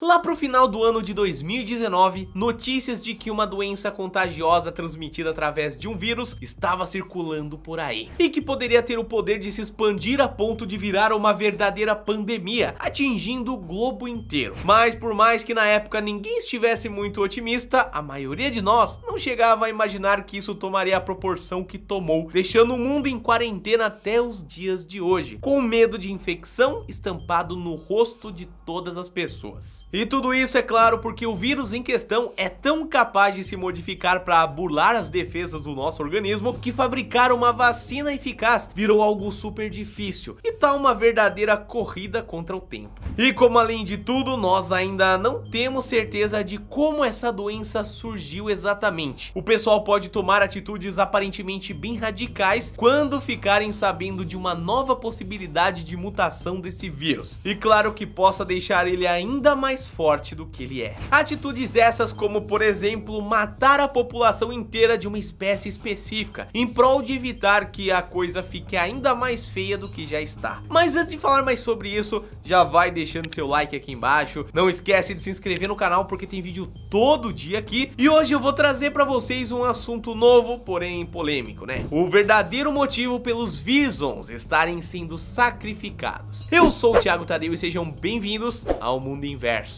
Lá pro final do ano de 2019, notícias de que uma doença contagiosa transmitida através de um vírus estava circulando por aí e que poderia ter o poder de se expandir a ponto de virar uma verdadeira pandemia, atingindo o globo inteiro. Mas por mais que na época ninguém estivesse muito otimista, a maioria de nós não chegava a imaginar que isso tomaria a proporção que tomou, deixando o mundo em quarentena até os dias de hoje, com medo de infecção estampado no rosto de todas as pessoas. E tudo isso é claro porque o vírus em questão é tão capaz de se modificar para burlar as defesas do nosso organismo que fabricar uma vacina eficaz virou algo super difícil e tá uma verdadeira corrida contra o tempo. E como além de tudo nós ainda não temos certeza de como essa doença surgiu exatamente, o pessoal pode tomar atitudes aparentemente bem radicais quando ficarem sabendo de uma nova possibilidade de mutação desse vírus, e claro que possa deixar ele ainda mais forte do que ele é. Atitudes essas como, por exemplo, matar a população inteira de uma espécie específica, em prol de evitar que a coisa fique ainda mais feia do que já está. Mas antes de falar mais sobre isso, já vai deixando seu like aqui embaixo, não esquece de se inscrever no canal porque tem vídeo todo dia aqui, e hoje eu vou trazer pra vocês um assunto novo, porém polêmico, né? O verdadeiro motivo pelos Visons estarem sendo sacrificados. Eu sou o Thiago Tadeu e sejam bem-vindos ao Mundo Inverso.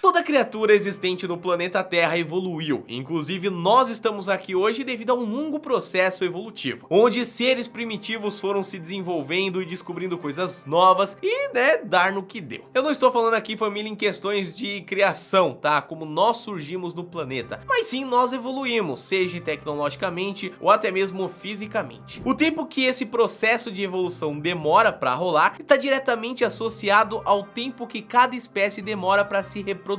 Toda criatura existente no planeta Terra evoluiu, inclusive nós estamos aqui hoje devido a um longo processo evolutivo, onde seres primitivos foram se desenvolvendo e descobrindo coisas novas e, dar no que deu. Eu não estou falando aqui, família, em questões de criação, tá? Como nós surgimos no planeta, mas sim nós evoluímos, seja tecnologicamente ou até mesmo fisicamente. O tempo que esse processo de evolução demora para rolar está diretamente associado ao tempo que cada espécie demora para se reproduzir.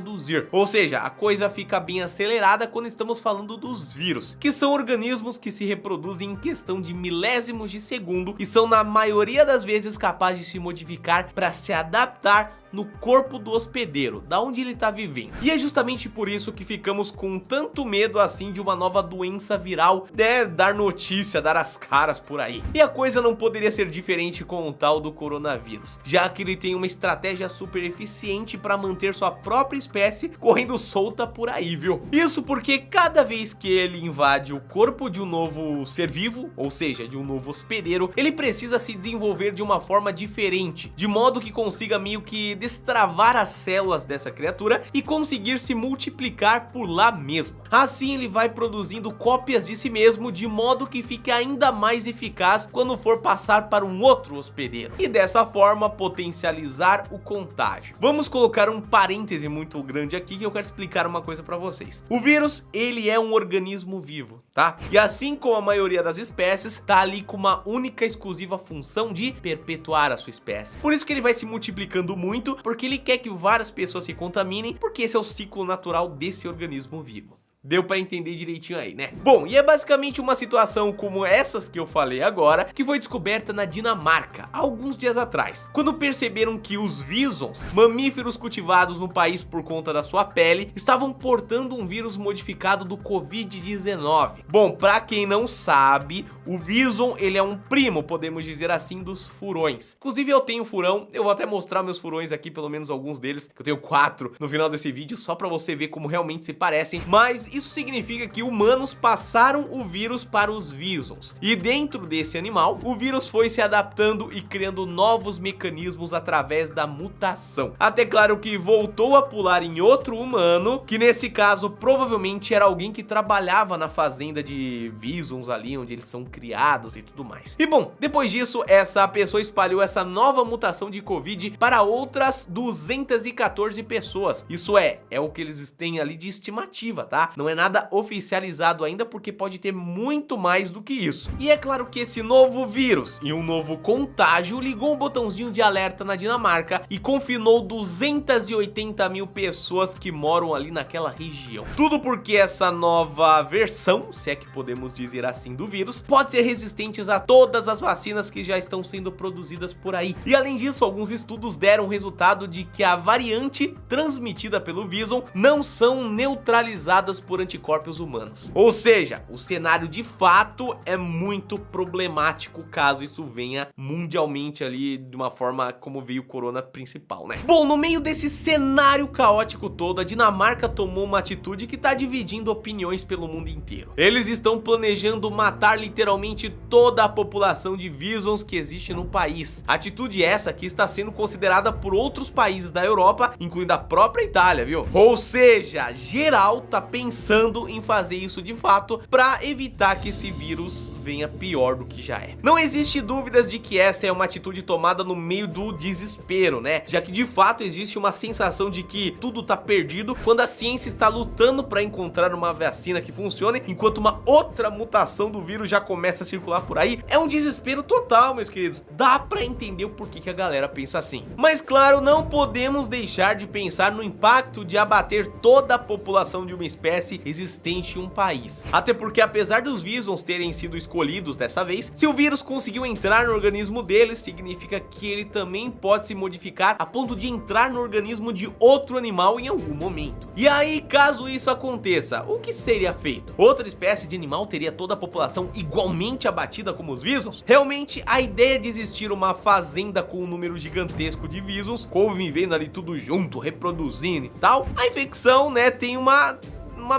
Ou seja, a coisa fica bem acelerada quando estamos falando dos vírus, que são organismos que se reproduzem em questão de milésimos de segundo e são na maioria das vezes capazes de se modificar para se adaptar no corpo do hospedeiro, da onde ele tá vivendo. E é justamente por isso que ficamos com tanto medo assim de uma nova doença viral, dar notícia, dar as caras por aí. E a coisa não poderia ser diferente com o tal do coronavírus, já que ele tem uma estratégia super eficiente para manter sua própria espécie correndo solta por aí, viu? Isso porque cada vez que ele invade o corpo de um novo ser vivo, ou seja, de um novo hospedeiro, ele precisa se desenvolver de uma forma diferente, de modo que consiga meio que destravar as células dessa criatura e conseguir se multiplicar por lá mesmo. Assim ele vai produzindo cópias de si mesmo de modo que fique ainda mais eficaz quando for passar para um outro hospedeiro e dessa forma potencializar o contágio. Vamos colocar um parêntese muito grande aqui que eu quero explicar uma coisa para vocês. O vírus, ele é um organismo vivo, tá? E assim como a maioria das espécies, tá ali com uma única exclusiva função de perpetuar a sua espécie. Por isso que ele vai se multiplicando muito, porque ele quer que várias pessoas se contaminem, porque esse é o ciclo natural desse organismo vivo. Deu pra entender direitinho aí, né? Bom, e é basicamente uma situação como essas que eu falei agora, que foi descoberta na Dinamarca, há alguns dias atrás, quando perceberam que os Visons, mamíferos cultivados no país por conta da sua pele, estavam portando um vírus modificado do Covid-19. Bom, pra quem não sabe, o Vison, ele é um primo, podemos dizer assim, dos furões. Inclusive eu tenho furão, eu vou até mostrar meus furões aqui, pelo menos alguns deles, que eu tenho 4 no final desse vídeo, só pra você ver como realmente se parecem, mas isso significa que humanos passaram o vírus para os Visons. E dentro desse animal, o vírus foi se adaptando e criando novos mecanismos através da mutação. Até claro que voltou a pular em outro humano, que nesse caso provavelmente era alguém que trabalhava na fazenda de Visons ali, onde eles são criados e tudo mais. E bom, depois disso, essa pessoa espalhou essa nova mutação de Covid para outras 214 pessoas. Isso é o que eles têm ali de estimativa, tá? Não é nada oficializado ainda porque pode ter muito mais do que isso. E é claro que esse novo vírus e um novo contágio ligou um botãozinho de alerta na Dinamarca e confinou 280 mil pessoas que moram ali naquela região. Tudo porque essa nova versão, se é que podemos dizer assim, do vírus, pode ser resistente a todas as vacinas que já estão sendo produzidas por aí. E além disso, alguns estudos deram o resultado de que a variante transmitida pelo Vison não são neutralizadas por por anticorpos humanos. Ou seja, o cenário de fato é muito problemático caso isso venha mundialmente ali de uma forma como veio o corona principal, né? Bom, no meio desse cenário caótico todo, a Dinamarca tomou uma atitude que tá dividindo opiniões pelo mundo inteiro. Eles estão planejando matar literalmente toda a população de Visons que existe no país. Atitude essa que está sendo considerada por outros países da Europa, incluindo a própria Itália, viu? Ou seja, geral tá pensando em fazer isso de fato para evitar que esse vírus venha pior do que já é. Não existe dúvidas de que essa é uma atitude tomada no meio do desespero, né? Já que de fato existe uma sensação de que tudo tá perdido quando a ciência está lutando para encontrar uma vacina que funcione, enquanto uma outra mutação do vírus já começa a circular por aí. É um desespero total, meus queridos. Dá para entender o porquê que a galera pensa assim. Mas claro, não podemos deixar de pensar no impacto de abater toda a população de uma espécie existente em um país. Até porque apesar dos Visons terem sido escolhidos dessa vez, se o vírus conseguiu entrar no organismo deles, significa que ele também pode se modificar a ponto de entrar no organismo de outro animal em algum momento. E aí, caso isso aconteça, o que seria feito? Outra espécie de animal teria toda a população igualmente abatida como os Visons? Realmente, a ideia de existir uma fazenda com um número gigantesco de Visons, convivendo ali tudo junto, reproduzindo e tal, a infecção, né, tem uma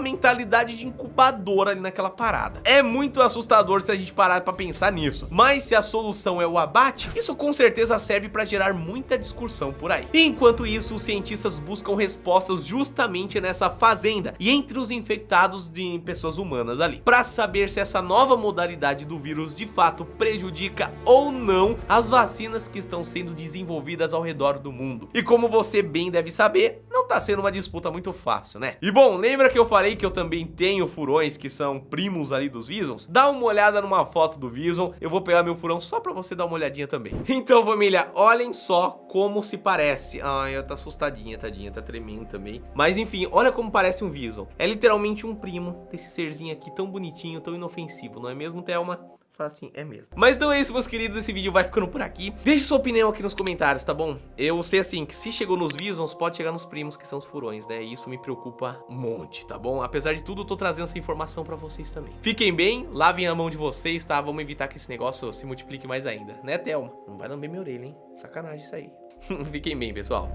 mentalidade de incubadora ali naquela parada. É muito assustador se a gente parar pra pensar nisso, mas se a solução é o abate, isso com certeza serve pra gerar muita discussão por aí. Enquanto isso, os cientistas buscam respostas justamente nessa fazenda e entre os infectados de pessoas humanas ali, pra saber se essa nova modalidade do vírus de fato prejudica ou não as vacinas que estão sendo desenvolvidas ao redor do mundo. E como você bem deve saber, não tá sendo uma disputa muito fácil, né? E bom, lembra que eu falei que eu também tenho furões que são primos ali dos Visons? Dá uma olhada numa foto do Vison, eu vou pegar meu furão só pra você dar uma olhadinha também. Então família, olhem só como se parece. Ai, ela tá assustadinha, tadinha, tá tremendo também. Mas enfim, olha como parece um Vison. É literalmente um primo desse serzinho aqui tão bonitinho, tão inofensivo, não é mesmo, Thelma? Fala assim, é mesmo. Mas então é isso, meus queridos, esse vídeo vai ficando por aqui. Deixe sua opinião aqui nos comentários, tá bom? Eu sei assim, que se chegou nos Visons, pode chegar nos primos, que são os furões, né? E isso me preocupa um monte, tá bom? Apesar de tudo, eu tô trazendo essa informação pra vocês também. Fiquem bem, lavem a mão de vocês, tá? Vamos evitar que esse negócio se multiplique mais ainda, né, Thelma? Não vai lamber minha orelha, hein? Sacanagem isso aí. Fiquem bem, pessoal.